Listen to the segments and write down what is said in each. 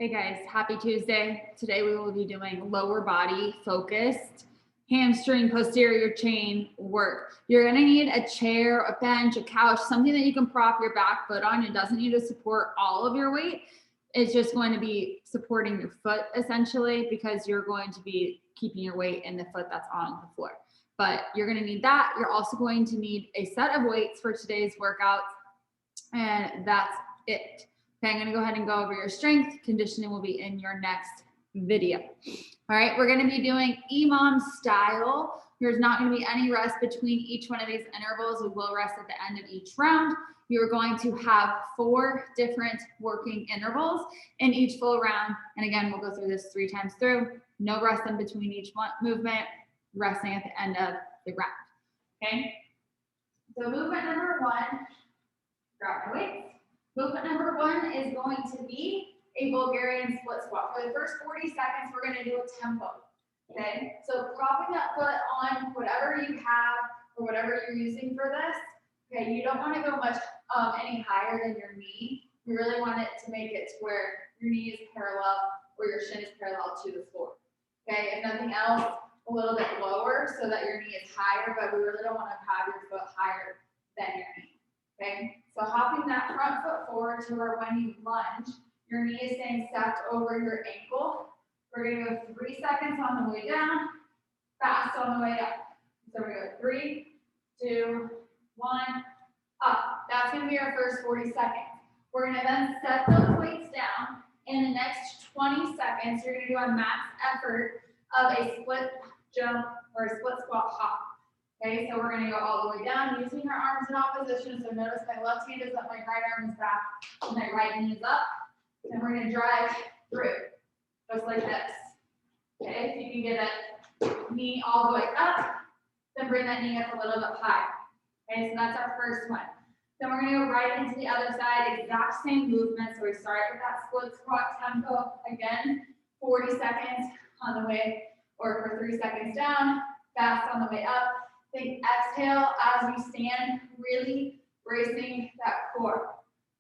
Hey guys, happy Tuesday. Today we will be doing lower body focused hamstring posterior chain work. You're gonna need a chair, a bench, a couch, something that you can prop your back foot on. It doesn't need to support all of your weight. It's just going to be supporting your foot essentially because you're going to be keeping your weight in the foot that's on the floor. But you're gonna need that. You're also going to need a set of weights for today's workout, and that's it. Okay, I'm gonna go ahead and go over your strength. Conditioning will be in your next video. All right, we're gonna be doing EMOM style. There's not gonna be any rest between each one of these intervals. We will rest at the end of each round. You're going to have 4 different working intervals in each full round. And again, we'll go through this 3 times through. No rest in between each movement, resting at the end of the round, okay? So movement number 1, grab my weights. Movement number 1 is going to be a Bulgarian split squat. For the first 40 seconds, we're going to do a tempo. Okay, so propping that foot on whatever you have or whatever you're using for this. Okay, you don't want to go much any higher than your knee. You really want it to make it to where your knee is parallel or your shin is parallel to the floor. Okay, if nothing else, a little bit lower so that your knee is higher, but we really don't want to have your foot higher than your knee. Okay, so hopping that front foot forward to where when you lunge, your knee is staying stacked over your ankle. We're going to go 3 seconds on the way down, fast on the way up. So we go 3, 2, 1, up. That's going to be our first 40 seconds. We're going to then set those weights down. In the next 20 seconds, you're going to do a max effort of a split jump or a split squat hop. Okay, so we're going to go all the way down using our arms in opposition. So notice my left hand is up, my right arm is back, and my right knee is up. And we're going to drive through, just like this. Okay, so you can get that knee all the way up, then bring that knee up a little bit higher. Okay, so that's our first one. Then we're going to go right into the other side, exact same movement. So we start with that split squat tempo. Again, 40 seconds on the way, or for 3 seconds down, fast on the way up. Think exhale as you stand, really bracing that core.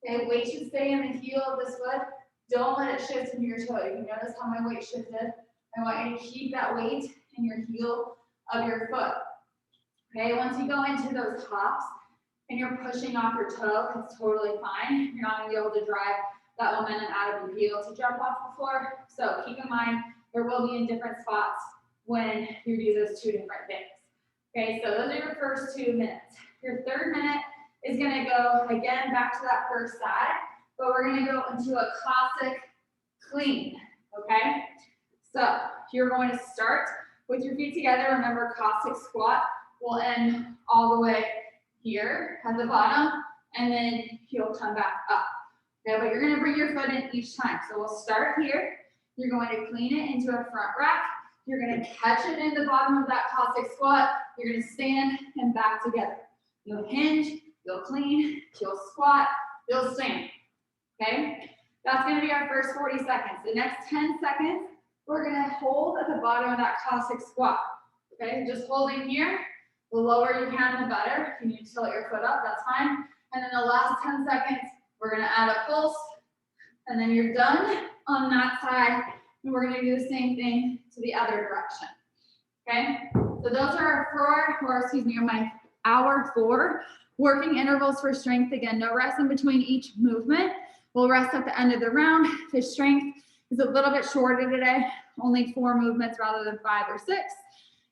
Okay, weight should stay in the heel of this foot. Don't let it shift into your toe. You can notice how my weight shifted. I want you to keep that weight in your heel of your foot. Okay, once you go into those hops and you're pushing off your toe, it's totally fine. You're not going to be able to drive that momentum out of your heel to jump off the floor. So keep in mind, there will be in different spots when you do those 2 different things. Okay, so those are your first 2 minutes. Your third minute is going to go, again, back to that first side, but we're going to go into a COSSACK clean, okay? So you're going to start with your feet together. Remember, COSSACK squat will end all the way here at the bottom, and then you'll come back up. Okay, but you're going to bring your foot in each time. So we'll start here. You're going to clean it into a front rack. You're going to catch it in the bottom of that COSSACK squat. You're going to stand and back together. You'll hinge, you'll clean, you'll squat, you'll stand. Okay? That's going to be our first 40 seconds. The next 10 seconds, we're going to hold at the bottom of that COSSACK squat. Okay? Just holding here. The lower you can, the better. If you need to tilt your foot up, that's fine. And then the last 10 seconds, we're going to add a pulse. And then you're done on that side. And we're going to do the same thing to the other direction. Okay, so those are our 4 working intervals for strength. Again, no rest in between each movement. We'll rest at the end of the round. The strength is a little bit shorter today, only 4 movements rather than 5 or 6,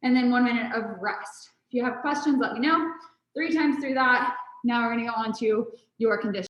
and then 1 minute of rest. If you have questions, let me know. 3 times through that. Now we're going to go on to your condition.